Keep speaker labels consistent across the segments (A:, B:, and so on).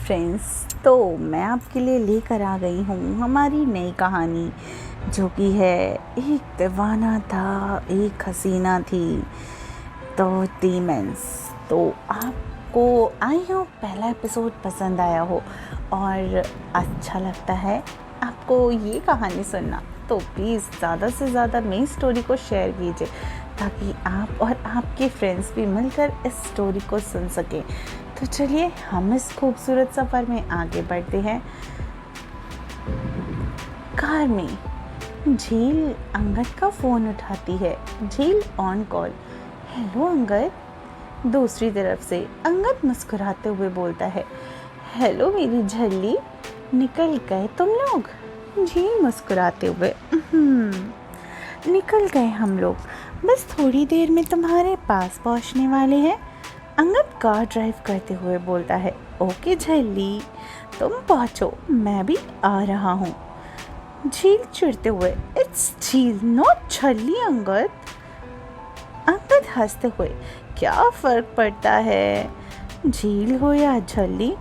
A: Friends, तो मैं आपके लिए लेकर आ गई हूँ हमारी नई कहानी, जो कि है एक दीवाना था, एक हसीना थी, तो डीमंस। तो आपको आई होप पहला एपिसोड पसंद आया हो और अच्छा लगता है आपको ये कहानी सुनना, तो प्लीज़ ज़्यादा से ज़्यादा मेरी स्टोरी को शेयर कीजिए ताकि आप और आपके फ्रेंड्स भी मिलकर इस स्टोरी को सुन सकें। तो चलिए हम इस खूबसूरत सफ़र में आगे बढ़ते हैं। कार में झील अंगद का फ़ोन उठाती है। झील ऑन कॉल। हेलो अंगद। दूसरी तरफ से अंगद मुस्कुराते हुए बोलता है, हेलो मेरी झल्ली, निकल गए तुम लोग? झील मुस्कुराते हुए, निकल गए हम लोग, बस थोड़ी देर में तुम्हारे पास पहुंचने वाले हैं। अंगद कार ड्राइव करते हुए बोलता है, ओके झल्ली, तुम पहुंचो, मैं भी आ रहा हूँ। झील चिढ़ते हुए, इट्स झील नॉट झल्ली अंगद। अंगद हंसते हुए, क्या फ़र्क पड़ता है, झील हो या झल्ली,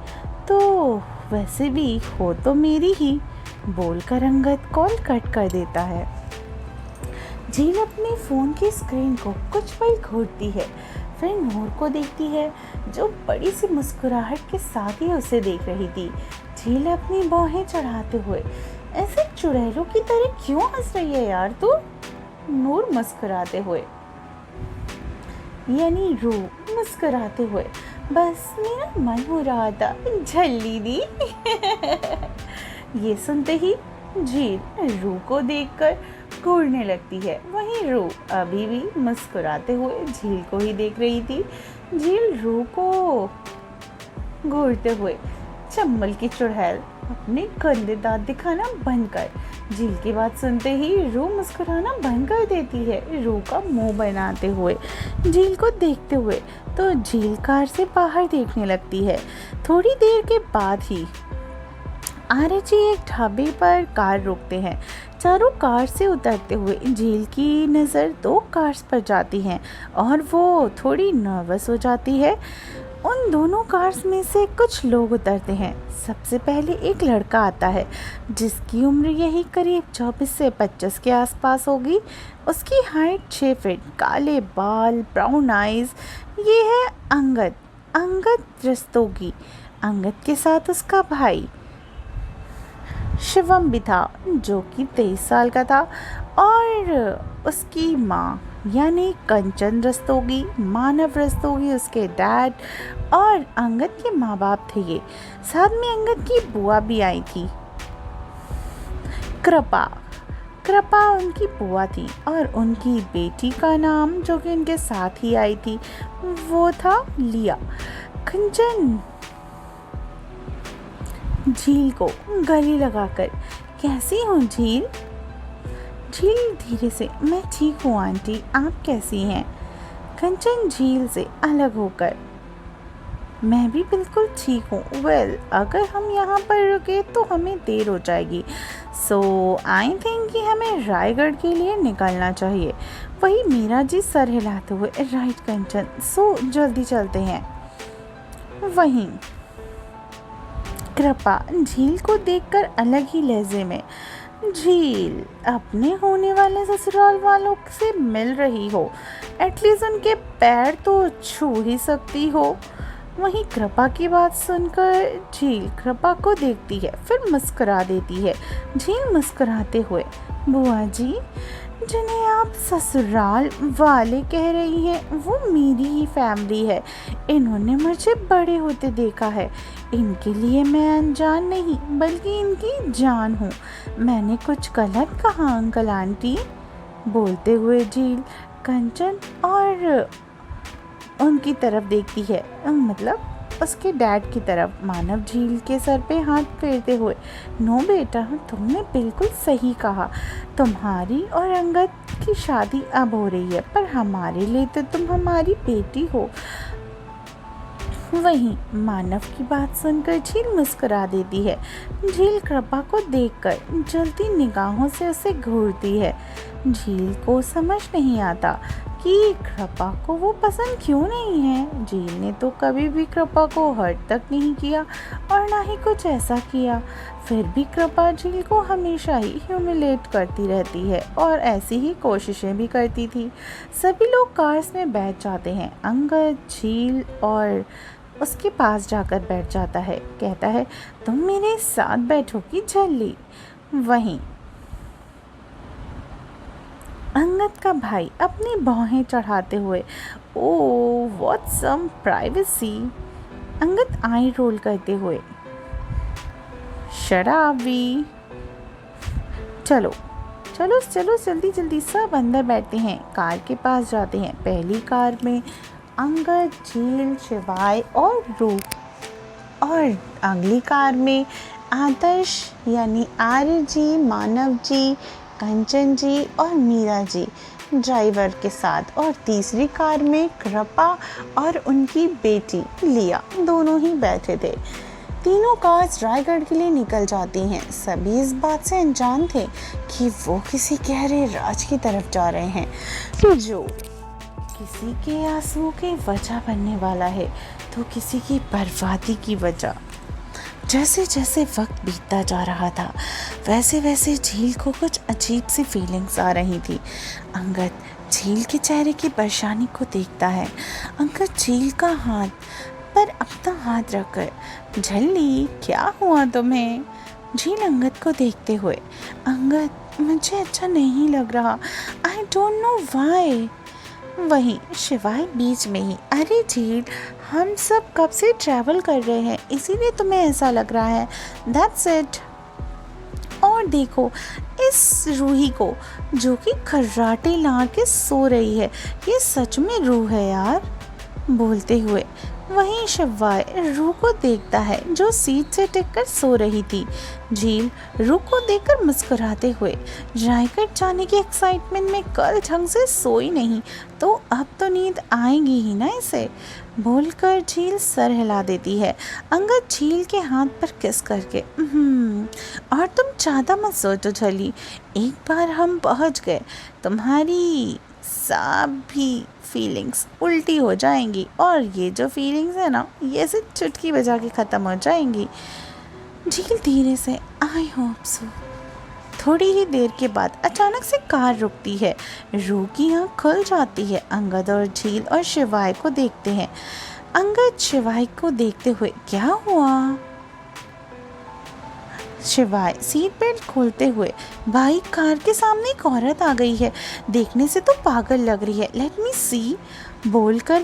A: तो वैसे भी हो तो मेरी ही, बोलकर अंगद कॉल कट कर देता है। झील अपने फ़ोन की स्क्रीन को कुछ पल घूरती है, फिर नूर को देखती है जो बड़ी सी मुस्कुराहट के साथ ही उसे देख रही थी। झील अपनी बाहें चढ़ाते हुए, ऐसे चुड़ैलों की तरह क्यों हंस रही है यार तू? नूर मुस्कुराते हुए, यानी रू मुस्कुराते हुए, बस मेरा मन हो रहा था झल्ली दी। ये सुनते ही झील रू को देखकर घूरने लगती है। वहीं रू अभी भी मुस्कुराते हुए झील को ही देख रही थी। झील रू को घूरते हुए, चंबल की चुड़ैल अपने गंदे दांत दिखाना बंद कर। झील की बात सुनते ही रू मुस्कुराना बंद कर देती है, रू का मुंह बनाते हुए झील को देखते हुए। तो झील कार से बाहर देखने लगती है। थोड़ी देर के बाद ही आरजी एक ढाबे पर कार रोकते हैं। चारों कार से उतरते हुए झील की नज़र दो कार्स पर जाती हैं और वो थोड़ी नर्वस हो जाती है। उन दोनों कार्स में से कुछ लोग उतरते हैं। सबसे पहले एक लड़का आता है जिसकी उम्र यही करीब 24 से 25 के आसपास होगी। उसकी हाइट 6 फीट, काले बाल, ब्राउन आइज़। ये है अंगद रस्तोगी। अंगद के साथ उसका भाई शिवम भी था जो कि 23 साल का था, और उसकी माँ यानी कंचन रस्तोगी, मानव रस्तोगी उसके डैड, और अंगद के माँ बाप थे ये। साथ में अंगद की बुआ भी आई थी, कृपा उनकी बुआ थी, और उनकी बेटी का नाम जो कि उनके साथ ही आई थी वो था लिया। कंचन झील को गले लगाकर, कैसी हो झील? झील धीरे से, मैं ठीक हूँ आंटी, आप कैसी हैं? कंचन झील से अलग होकर, मैं भी बिल्कुल ठीक हूँ। वेल, अगर हम यहाँ पर रुके तो हमें देर हो जाएगी, सो आई थिंक कि हमें रायगढ़ के लिए निकलना चाहिए। वही मेरा जी सर हिलाते हुए, राइट कंचन, सो जल्दी चलते हैं। वहीं कृपा झील को देखकर अलग ही लहजे में, झील अपने होने वाले ससुराल वालों से मिल रही हो, एटलीस्ट उनके पैर तो छू ही सकती हो। वहीं कृपा की बात सुनकर झील कृपा को देखती है, फिर मुस्कुरा देती है। झील मुस्कुराते हुए, बुआ जी, जिन्हें आप ससुराल वाले कह रही हैं वो मेरी ही फैमिली है। इन्होंने मुझे बड़े होते देखा है। इनके लिए मैं अनजान नहीं बल्कि इनकी जान हूँ। मैंने कुछ गलत कहा अंकल आंटी? बोलते हुए झील कंचन और उनकी तरफ देखती है, मतलब उसके डैड की तरफ। मानव झील के सर पे हाथ फेरते हुए, नो बेटा, तुमने बिल्कुल सही कहा। तुम्हारी और अंगद की शादी अब हो रही है, पर हमारे लिए तो तुम हमारी बेटी हो। वहीं मानव की बात सुनकर झील मुस्कुरा देती है। झील कृपा को देखकर जलती निगाहों से उसे घूरती है। झील को समझ नहीं आता कि कृपा को वो पसंद क्यों नहीं है। झील ने तो कभी भी कृपा को हर्ट तक नहीं किया और ना ही कुछ ऐसा किया, फिर भी कृपा झील को हमेशा ही ह्यूमिलेट करती रहती है और ऐसी ही कोशिशें भी करती थी। सभी लोग कार्स में बैठ जाते हैं। अंगद झील और उसके पास जाकर बैठ जाता है, कहता है तुम मेरे साथ बैठोगी झल्ली। वहीं अंगद का भाई अपनी भौहें चढ़ाते हुए, oh what some privacy. Angad eye roll करते हुए, शराबी। चलो चलो चलो जल्दी जल्दी सब अंदर बैठते हैं, कार के पास जाते हैं। पहली कार में अंगद झील शिवाय और रूप, और अगली कार में आदर्श यानी आर्य जी, मानव जी, कंचन जी और मीरा जी ड्राइवर के साथ, और तीसरी कार में कृपा और उनकी बेटी लिया दोनों ही बैठे थे। तीनों कार्स रायगढ़ के लिए निकल जाती हैं। सभी इस बात से अनजान थे कि वो किसी गहरे राज की तरफ जा रहे हैं जो किसी के आंसुओं की वजह बनने वाला है, तो किसी की बर्बादी की वजह। जैसे जैसे वक्त बीतता जा रहा था वैसे वैसे झील को कुछ अजीब सी फीलिंग्स आ रही थी। अंगद झील के चेहरे की परेशानी को देखता है। अंगद झील का हाथ पर अपना हाथ रखकर, झल्ली क्या हुआ तुम्हें। झील अंगद को देखते हुए, अंगद मुझे अच्छा नहीं लग रहा, आई डोंट नो व्हाई। वहीं शिवाय बीच में ही, अरे झील हम सब कब से ट्रैवल कर रहे हैं इसीलिए तुम्हें ऐसा लग रहा है, दैट्स इट। और देखो इस रूही को जो कि खर्राटे ला के सो रही है, ये सच में रूह है यार। बोलते हुए वहीं शिवाय रूह को देखता है जो सीट से टिककर सो रही थी। झील रूह को देखकर मुस्कुराते हुए, रायगढ़ जाने की एक्साइटमेंट में कल ढंग से सोई नहीं तो अब तो नींद आएगी ही ना इसे, बोलकर झील सर हिला देती है। अंगद झील के हाथ पर किस करके, और तुम ज़्यादा मत सोचो झली, एक बार हम पहुंच गए तुम्हारी सभी फीलिंग्स उल्टी हो जाएंगी, और ये जो फीलिंग्स है ना ये सिर्फ चुटकी बजा के ख़त्म हो जाएंगी। झील धीरे से, आई होप सो। थोड़ी ही देर के बाद अचानक से कार रुकती है। रूह की आँख खुल जाती है। अंगद और झील और शिवाय को देखते हैं। अंगद शिवाय को देखते हुए, क्या हुआ। शिवाय सीट बेल्ट खोलते हुए, भाई कार के सामने एक औरत आ गई है, देखने से तो पागल लग रही है, लेट मी सी। बोलकर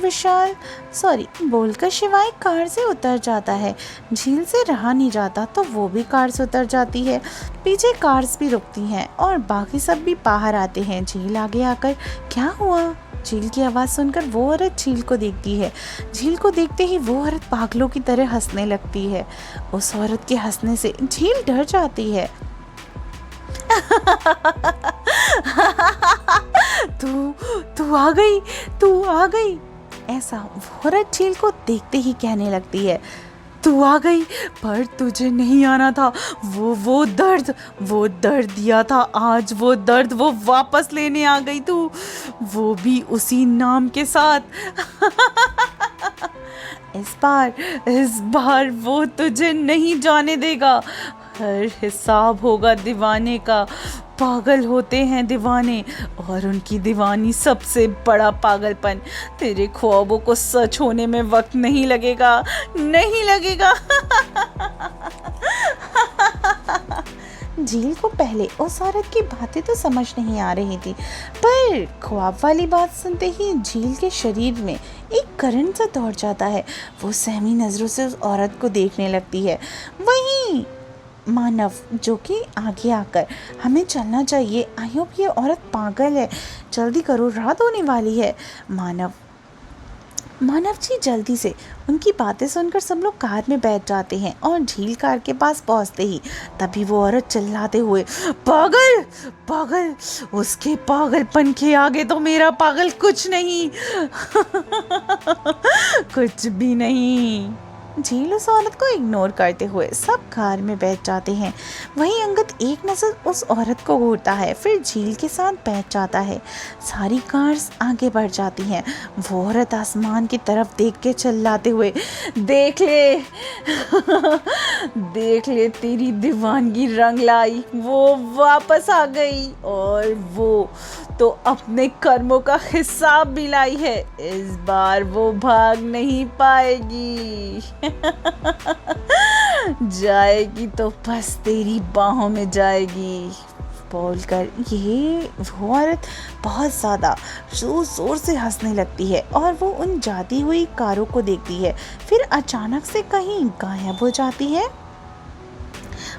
A: शिवाय कार से उतर जाता है। झील से रहा नहीं जाता तो वो भी कार से उतर जाती है। पीछे कार्स भी रुकती हैं और बाकी सब भी बाहर आते हैं। झील आगे आकर, क्या हुआ। झील की आवाज़ सुनकर वो औरत झील को देखती है। झील को देखते ही वो औरत पागलों की तरह हंसने लगती है। उस औरत के हंसने से झील डर जाती है। तू आ गई, ऐसा वो औरत झील को देखते ही कहने लगती है। तू आ गई, पर तुझे नहीं आना था। वो दर्द दिया था, आज वो दर्द वो वापस लेने आ गई तू, वो भी उसी नाम के साथ। इस बार वो तुझे नहीं जाने देगा। हर हिसाब होगा दीवाने का। पागल होते हैं दीवाने, और उनकी दीवानी सबसे बड़ा पागलपन। तेरे ख्वाबों को सच होने में वक्त नहीं लगेगा। झील को पहले उस औरत की बातें तो समझ नहीं आ रही थी, पर ख्वाब वाली बात सुनते ही झील के शरीर में एक करंट सा दौड़ जाता है। वो सहमी नज़रों से उस औरत को देखने लगती है। वहीं मानव जो कि आगे आकर, हमें चलना चाहिए, आई होप ये औरत पागल है, जल्दी करो रात होने वाली है। मानव जी जल्दी से। उनकी बातें सुनकर सब लोग कार में बैठ जाते हैं और झील कार के पास पहुंचते ही तभी वो औरत चिल्लाते हुए, पागल, उसके पागलपन के आगे तो मेरा पागल कुछ नहीं। कुछ भी नहीं। झील उस औरत को इग्नोर करते हुए सब कार में बैठ जाते हैं। वहीं अंगद एक नजर उस औरत को घूरता है, फिर झील के साथ बैठ जाता है। सारी कार्स आगे बढ़ जाती हैं। वो औरत आसमान की तरफ देख के चिल्लाते हुए, देख ले देख ले, तेरी दीवानगी रंग लाई, वो वापस आ गई और वो तो अपने कर्मों का हिसाब भी लाई है। इस बार वो भाग नहीं पाएगी जाएगी तो बस तेरी बाहों में जाएगी। बोलकर ये वो औरत बहुत ज़्यादा जोर जोर से हंसने लगती है और वो उन जाती हुई कारों को देखती है, फिर अचानक से कहीं गायब हो जाती है।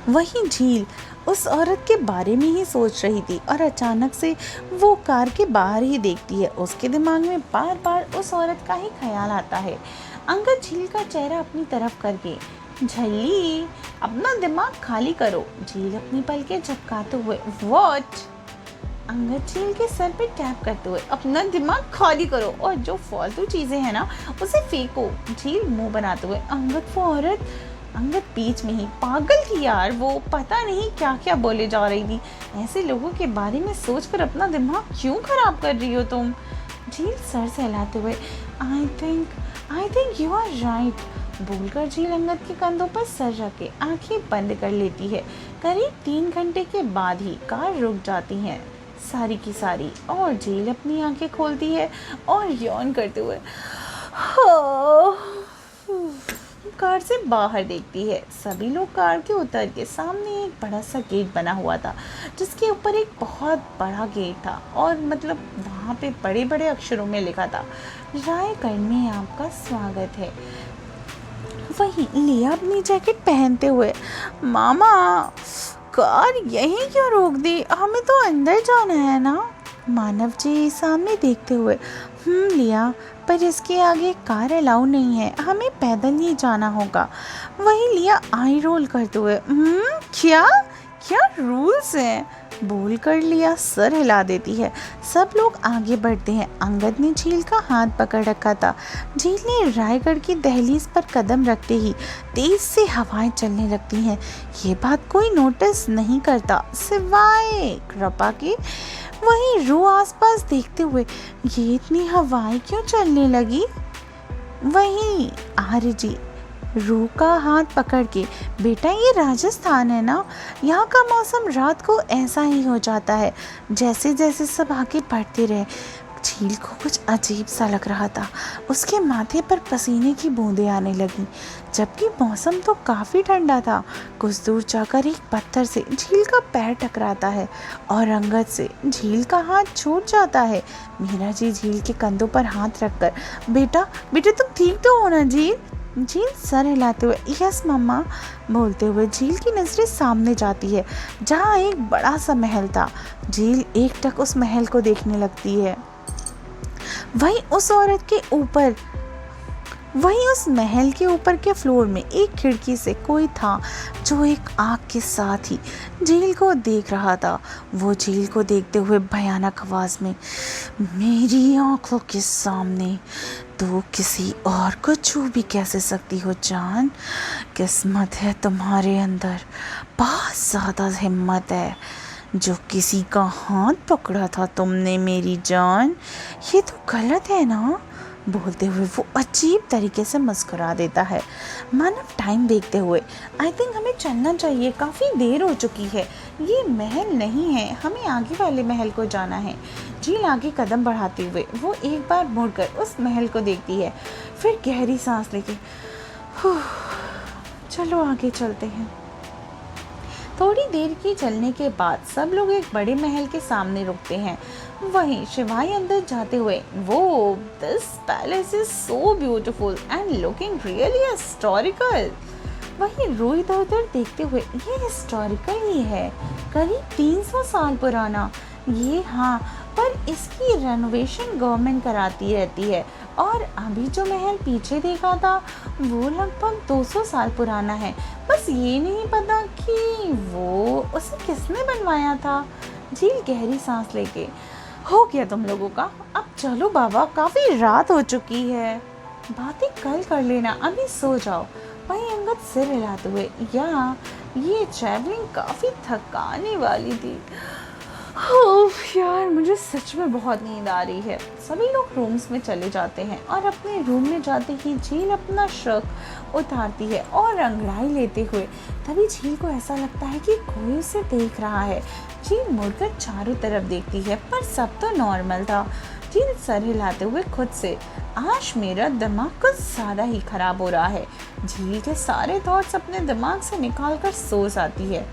A: वहीं झील उस औरत के बारे में ही सोच रही थी और अचानक से वो कार के बाहर ही देखती है। उसके दिमाग में बार बार उस औरत का ही ख्याल आता है। अंगद झील का चेहरा अपनी तरफ करके, झल्ली अपना दिमाग खाली करो। झील अपनी पलकें झपकाते हुए, व्हाट? अंगद झील के सर पे टैप करते हुए, अपना दिमाग खाली करो और जो फालतू चीजें हैं ना उसे फेंको। झील मुंह बनाते हुए, अंगद वो औरत। अंगद बीच में ही, पागल थी यार वो, पता नहीं क्या क्या बोले जा रही थी। ऐसे लोगों के बारे में सोचकर अपना दिमाग क्यों खराब कर रही हो तुम? झील सर सहलाते हुए, I think you are right बोलकर झील अंगद के कंधों पर सर रख के आंखें बंद कर लेती है। करीब 3 घंटे के बाद ही कार रुक जाती है सारी की सारी और झील अपनी आंखें खोलती है और यौन करते हुए कार से बाहर देखती है। सभी लोग कार के उतर के, सामने एक बड़ा सा गेट बना हुआ था जिसके ऊपर एक बहुत बड़ा गेट था और मतलब वहाँ पे बड़े बड़े अक्षरों में लिखा था, रायगढ़ में आपका स्वागत है। वहीं लिया अपनी जैकेट पहनते हुए, मामा कार यहीं क्यों रोक दी, हमें तो अंदर जाना है ना? मानव जी सामने देखते हुए, लिया पर इसके आगे कार अलाउ नहीं है, हमें पैदल ही जाना होगा। वहीं लिया आई रोल करते हुए, क्या क्या रूल्स हैं बोल कर लिया सर हिला देती है। सब लोग आगे बढ़ते हैं। अंगद ने झील का हाथ पकड़ रखा था। झील ने रायगढ़ की दहलीज पर कदम रखते ही तेज से हवाएं चलने लगती हैं। ये बात कोई नोटिस नहीं करता सिवाय कृपा के। वहीं रू आसपास देखते हुए, ये इतनी हवाएं क्यों चलने लगी? वहीं आर्य जी रू का हाथ पकड़ के, बेटा ये राजस्थान है ना, यहाँ का मौसम रात को ऐसा ही हो जाता है। जैसे जैसे सब आगे बढ़ते रहे झील को कुछ अजीब सा लग रहा था। उसके माथे पर पसीने की बूंदें आने लगीं, जबकि मौसम तो काफ़ी ठंडा था। कुछ दूर जाकर एक पत्थर से झील का पैर टकराता है और अंगद से झील का हाथ छूट जाता है। मीरा जी झील के कंधों पर हाथ रखकर, बेटा बेटा तुम ठीक तो हो ना? झील सर हिलाते हुए, यस मम्मा बोलते हुए झील की नजरें सामने जाती है जहाँ एक बड़ा सा महल था। झील एकटक उस महल को देखने लगती है। वहीं उस महल के ऊपर के फ्लोर में एक खिड़की से कोई था जो एक आग के साथ ही झील को देख रहा था। वो झील को देखते हुए भयानक आवाज में, मेरी आंखों के सामने तो किसी और को छू भी कैसे सकती हो जान? किस्मत है तुम्हारे अंदर, बहुत ज़्यादा हिम्मत है जो किसी का हाथ पकड़ा था तुमने मेरी जान। ये तो गलत है ना? बोलते हुए वो अजीब तरीके से मुस्कुरा देता है। मानव टाइम देखते हुए, आई थिंक हमें चलना चाहिए, काफ़ी देर हो चुकी है। ये महल नहीं है, हमें आगे वाले महल को जाना है। झील आगे कदम बढ़ाते हुए वो एक बार मुड़कर उस महल को देखती है, फिर गहरी सांस लेके, चलो आगे चलते हैं। थोड़ी देर की चलने के बाद सब लोग एक बड़े महल के सामने रुकते हैं। वहीं शिवाई अंदर जाते हुए, वो this palace is so beautiful and looking really historical. वहीं रू इधर उधर देखते हुए, ये हिस्टोरिकल ही है, करीब 300 साल पुराना। ये हाँ, पर इसकी रेनोवेशन गवर्नमेंट कराती रहती है। और अभी जो महल पीछे देखा था वो लगभग 200 साल पुराना है। बस ये नहीं पता कि वो उसे किसने बनवाया था। झील गहरी सांस लेके, हो गया तुम लोगों का, अब चलो बाबा, काफ़ी रात हो चुकी है। बातें कल कर लेना, अभी सो जाओ। वहीं अंगद सिर हिलाते हुए, या ये ट्रैवलिंग काफ़ी थकाने वाली थी। ओह यार, मुझे सच में बहुत नींद आ रही है। सभी लोग रूम्स में चले जाते हैं और अपने रूम में जाते ही झील अपना शर्ट उतारती है और अंगड़ाई लेते हुए तभी झील को ऐसा लगता है कि कोई उसे देख रहा है। झील मुड़कर चारों तरफ देखती है पर सब तो नॉर्मल था। झील सर हिलाते हुए खुद से, आज मेरा दिमाग कुछ ज़्यादा ही खराब हो रहा है। झील के सारे थॉट्स अपने दिमाग से निकाल कर सो जाती है।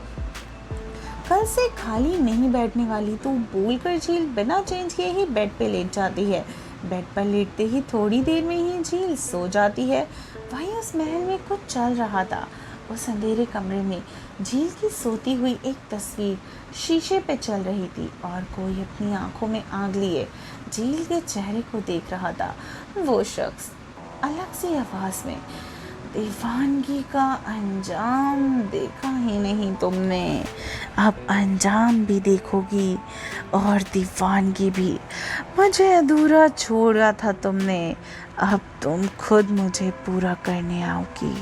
A: कल से खाली नहीं बैठने वाली तू बोलकर झील बिना चेंज किए ही बेड पे लेट जाती है। बेड पर लेटते ही थोड़ी देर में ही झील सो जाती है। वहीं उस महल में कुछ चल रहा था। उस अंधेरे कमरे में झील की सोती हुई एक तस्वीर शीशे पे चल रही थी और कोई अपनी आंखों में आग लिए झील के चेहरे को देख रहा था। वो शख्स अलग सी आवाज़ में, दीवानगी का अंजाम देखा ही नहीं तुमने, अब अंजाम भी देखोगी और दीवानगी भी। मुझे अधूरा छोड़ा था तुमने, अब तुम खुद मुझे पूरा करने आओगी।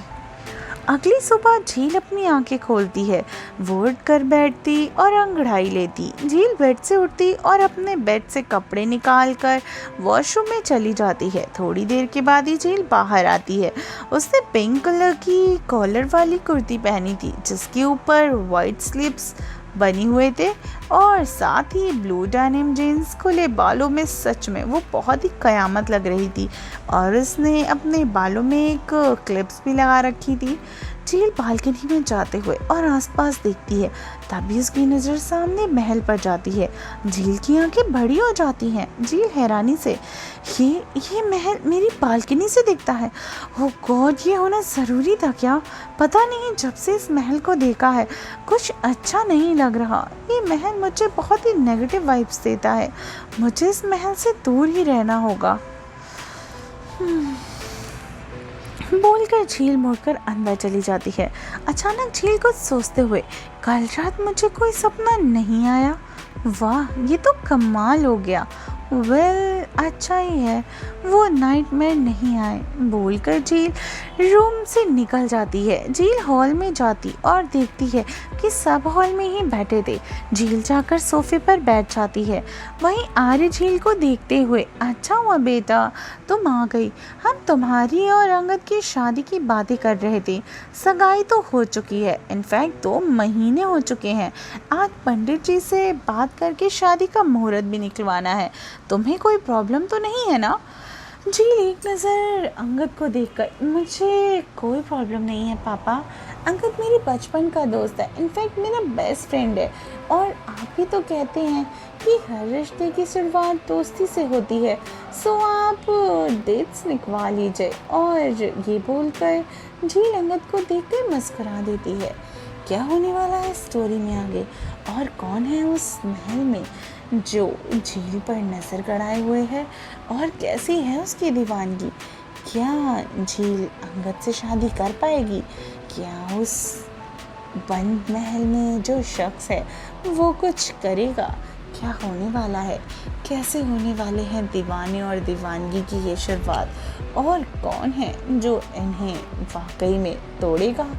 A: अगली सुबह झील अपनी आंखें खोलती है। वो उठ कर बैठती और अंगड़ाई लेती। झील बेड से उठती और अपने बेड से कपड़े निकाल कर वॉशरूम में चली जाती है। थोड़ी देर के बाद ही झील बाहर आती है। उसने पिंक कलर की कॉलर वाली कुर्ती पहनी थी जिसके ऊपर वाइट स्लिप्स बनी हुए थे और साथ ही ब्लू डेनिम जीन्स। खुले बालों में सच में वो बहुत ही कयामत लग रही थी और उसने अपने बालों में एक क्लिप्स भी लगा रखी थी। झील बालकनी में जाते हुए और आसपास देखती है, तभी उसकी नज़र सामने महल पर जाती है। झील की आंखें बड़ी हो जाती हैं। झील हैरानी से, ये महल मेरी बालकनी से दिखता है। ओह गॉड, ये होना ज़रूरी था क्या? पता नहीं, जब से इस महल को देखा है कुछ अच्छा नहीं लग रहा। ये महल मुझे बहुत ही नेगेटिव वाइब्स देता है। मुझे इस महल से दूर ही रहना होगा। बोलकर झील मुड़कर अंदर चली जाती है। अचानक झील कुछ सोचते हुए, कल रात मुझे कोई सपना नहीं आया। वाह, ये तो कमाल हो गया। वेल, अच्छा ही है वो नाइटमेयर नहीं आए। बोलकर झील रूम से निकल जाती है। झील हॉल में जाती और देखती है कि सब हॉल में ही बैठे थे। झील जाकर सोफे पर बैठ जाती है। वहीं आर्य झील को देखते हुए, अच्छा हुआ बेटा तुम आ गई। हम तुम्हारी और अंगद की शादी की बातें कर रहे थे। सगाई तो हो चुकी है, इनफैक्ट 2 महीने हो चुके हैं। आज पंडित जी से बात करके शादी का मुहूर्त भी निकलवाना है। तुम्हें कोई प्रॉब्लम तो नहीं है ना? झील एक नज़र अंगद को देखकर, मुझे कोई प्रॉब्लम नहीं है पापा। अंगद मेरे बचपन का दोस्त है, इनफैक्ट मेरा बेस्ट फ्रेंड है। और आप भी तो कहते हैं कि हर रिश्ते की शुरुआत दोस्ती से होती है, सो आप डेट्स लिखवा लीजिए। और ये बोलकर झील अंगद को देखकर मुस्कुरा देती है। क्या होने वाला है स्टोरी में आगे, और कौन है उस महल में जो झील पर नज़र गड़ाए हुए है, और कैसी है उसकी दीवानगी? क्या झील अंगद से शादी कर पाएगी? क्या उस बंद महल में जो शख्स है वो कुछ करेगा? क्या होने वाला है? कैसे होने वाले हैं दीवाने और दीवानगी की ये शुरुआत? और कौन है जो इन्हें वाकई में तोड़ेगा?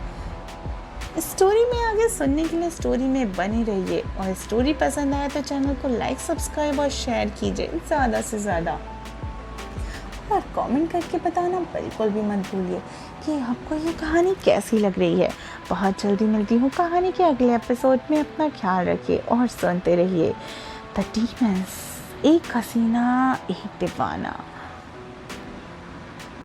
A: स्टोरी में आगे सुनने के लिए स्टोरी में बने रहिए, और स्टोरी पसंद आए तो चैनल को लाइक, सब्सक्राइब और शेयर कीजिए ज़्यादा से ज़्यादा। और कमेंट करके बताना बिल्कुल भी मत भूलिए कि आपको ये कहानी कैसी लग रही है। बहुत जल्दी मिलती हूँ कहानी के अगले एपिसोड में। अपना ख्याल रखिए और सुनते रहिए द डीमंस, एक हसीना एक दीवाना।